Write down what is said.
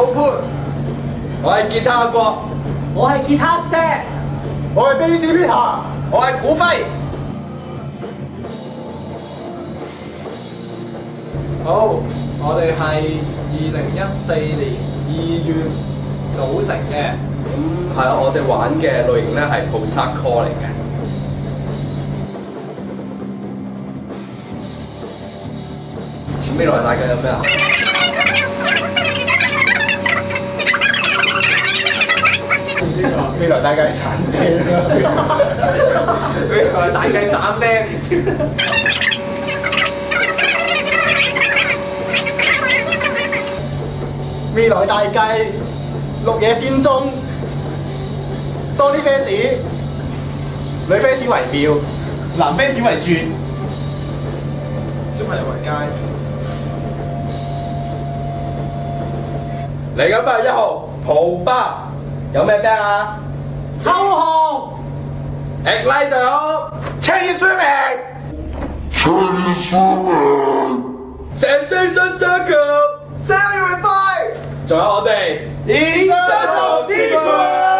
老潘，我係吉他阿國，我係吉他 Sir， 我係 Bass Peter， 我係古輝。好，我哋係2014年2月組成嘅。係啊，我哋玩嘅類型咧係 post-hardcore 嚟嘅。未來大家有咩啊？未來大計散釘，未來大計散釘。未來大計綠野仙蹤，多啲 fans， 女 fans 為妙，男 fans 為絕，小朋友為佳。嚟緊8月1號蒲巴，有咩 band 啊？秋紅 Ignite Chinese Swimming Sensation Circle 仲有我哋 Inside Secret。